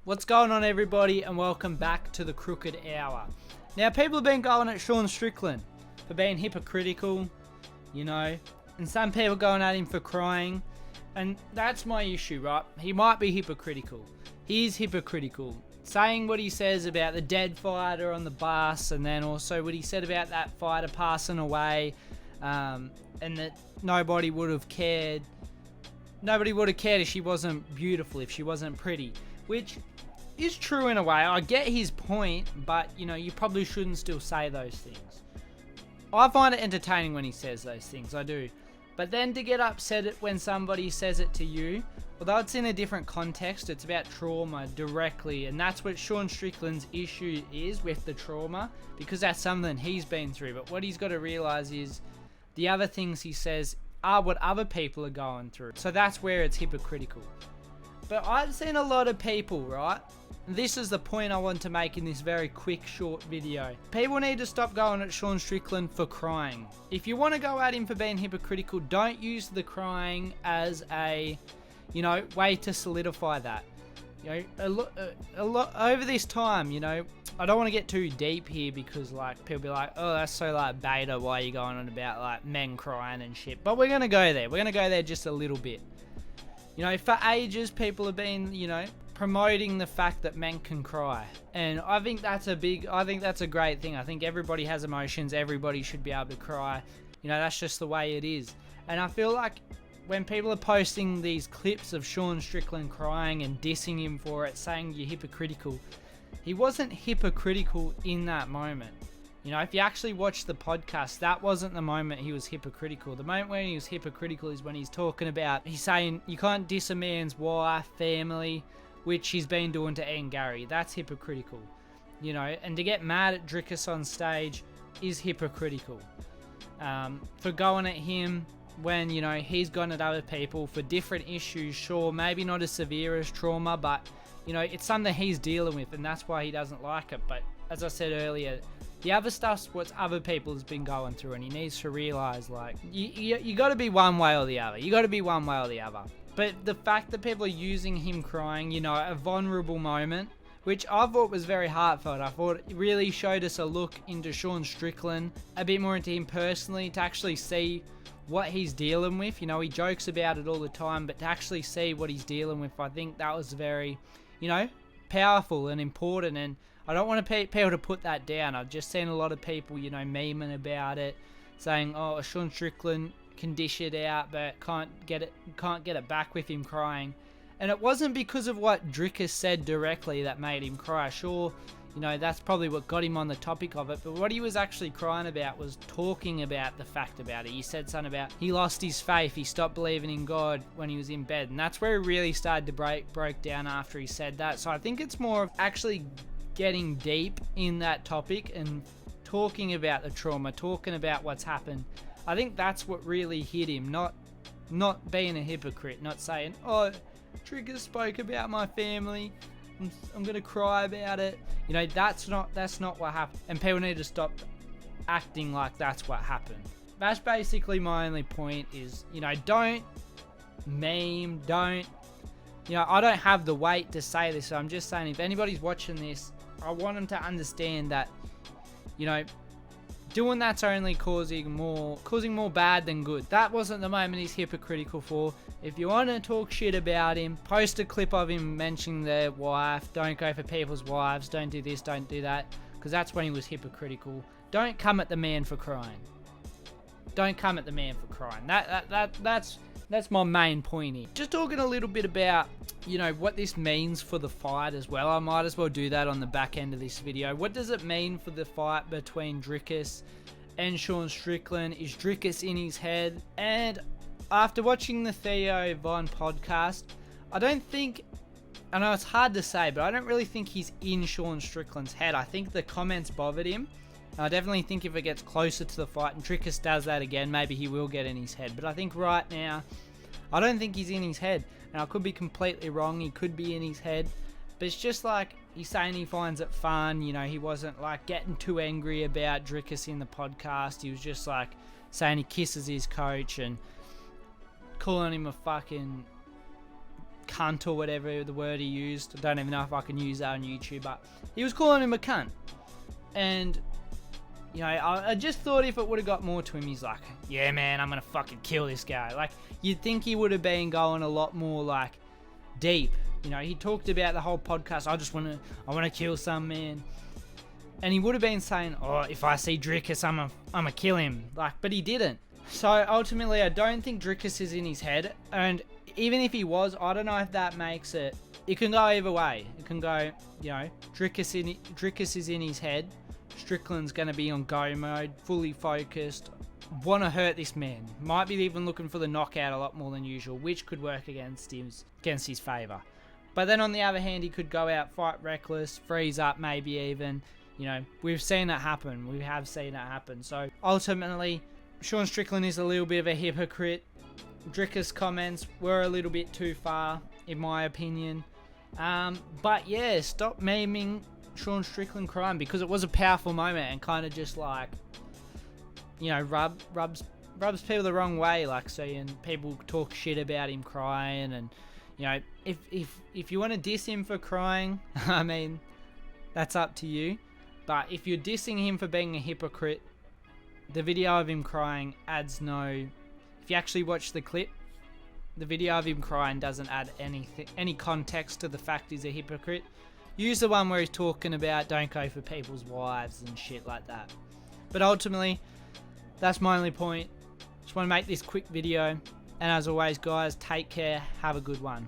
What's going on, everybody, and welcome back to the Crooked Hour. Now, people have been going at Sean Strickland for being hypocritical, and some people going at him for crying, and that's my issue, right? He might be hypocritical. He is hypocritical, saying what he says about the dead fighter on the bus, and then also what he said about that fighter passing away, and that nobody would have cared. Nobody would have cared if she wasn't beautiful, if she wasn't pretty, which is true in a way. I get his point, but you probably shouldn't still say those things. I find it entertaining when he says those things, I do. But then to get upset when somebody says it to you, although it's in a different context, it's about trauma directly, and that's what Sean Strickland's issue is with the trauma, because that's something he's been through. But what he's got to realize is the other things he says are what other people are going through. So that's where it's hypocritical. But I've seen a lot of people, right? This is the point I want to make in this very quick, short video. People need to stop going at Sean Strickland for crying. If you want to go at him for being hypocritical, don't use the crying as a, way to solidify that. A lot over this time, I don't want to get too deep here because, people be like, oh, that's so, beta, why are you going on about, men crying and shit? But we're going to go there. We're going to go there just a little bit. For ages, people have been, promoting the fact that men can cry. And I think that's a great thing. I think everybody has emotions. Everybody should be able to cry. That's just the way it is. And I feel like when people are posting these clips of Sean Strickland crying and dissing him for it, saying you're hypocritical, he wasn't hypocritical in that moment. If you actually watch the podcast, that wasn't the moment he was hypocritical. The moment when he was hypocritical is when he's talking about, he's saying you can't diss a man's wife, family, which he's been doing to Ian Gary. That's hypocritical. And to get mad at Drickus on stage is hypocritical. For going at him when, he's gone at other people for different issues, sure, maybe not as severe as trauma, but, it's something he's dealing with, and that's why he doesn't like it. But as I said earlier, the other stuff's what other people has been going through, and he needs to realize, you got to be one way or the other. You got to be one way or the other. But the fact that people are using him crying, a vulnerable moment, which I thought was very heartfelt. I thought it really showed us a look into Sean Strickland, a bit more into him personally, to actually see what he's dealing with. He jokes about it all the time, but to actually see what he's dealing with, I think that was very, powerful and important. And I don't want people to put that down. I've just seen a lot of people, memeing about it, saying, oh, Sean Strickland can dish it out, but can't get it back with him crying. And it wasn't because of what Drickus said directly that made him cry. Sure, that's probably what got him on the topic of it, but what he was actually crying about was talking about the fact about it. He said something about he lost his faith, he stopped believing in God when he was in bed, and that's where he really started to broke down after he said that. So I think it's more of actually getting deep in that topic and talking about the trauma, talking about what's happened. I think that's what really hit him, not being a hypocrite, not saying, oh, Drickus spoke about my family, I'm gonna cry about it. That's not what happened, and people need to stop acting like that's what happened. That's basically my only point is, don't meme, I don't have the weight to say this, so I'm just saying if anybody's watching this, I want them to understand that, doing that's only causing more bad than good. That wasn't the moment he's hypocritical for. If you want to talk shit about him, post a clip of him mentioning their wife. Don't go for people's wives. Don't do this, don't do that. Because that's when he was hypocritical. Don't come at the man for crying. Don't come at the man for crying. That's my main point here. Just talking a little bit about, what this means for the fight as well. I might as well do that on the back end of this video. What does it mean for the fight between Drickus and Sean Strickland? Is Drickus in his head? And after watching the Theo Von podcast, I know it's hard to say, but I don't really think he's in Sean Strickland's head. I think the comments bothered him. I definitely think if it gets closer to the fight and Drickus does that again, maybe he will get in his head. But I think right now, I don't think he's in his head. And I could be completely wrong. He could be in his head. But it's just he's saying he finds it fun. He wasn't getting too angry about Drickus in the podcast. He was just saying he kisses his coach and calling him a fucking cunt or whatever the word he used. I don't even know if I can use that on YouTube, but he was calling him a cunt. And, you know, I just thought if it would have got more to him, he's like, yeah, man, I'm going to fucking kill this guy. Like, you'd think he would have been going a lot more, like, deep. You know, he talked about the whole podcast, I want to kill some man. And he would have been saying, oh, if I see Drickus, I'm going to kill him. Like, but he didn't. So, ultimately, I don't think Drickus is in his head. And even if he was, I don't know if that makes it. It can go either way. It can go, you know, Drickus is in his head. Strickland's going to be on go mode, fully focused. Want to hurt this man. Might be even looking for the knockout a lot more than usual, which could work against his favour. But then on the other hand, he could go out, fight reckless, freeze up maybe even. You know, we've seen that happen. We have seen that happen. So ultimately, Sean Strickland is a little bit of a hypocrite. Drickus' comments were a little bit too far, in my opinion. But yeah, stop memeing Sean Strickland crying, because it was a powerful moment and kind of just like, you know, rubs people the wrong way, like seeing people talk shit about him crying. And, you know, if you want to diss him for crying, I mean, that's up to you. But if you're dissing him for being a hypocrite, the video of him crying adds no... If you actually watch the clip, the video of him crying doesn't add any context to the fact he's a hypocrite. Use the one where he's talking about don't go for people's wives and shit like that. But ultimately, that's my only point. Just want to make this quick video. And as always, guys, take care. Have a good one.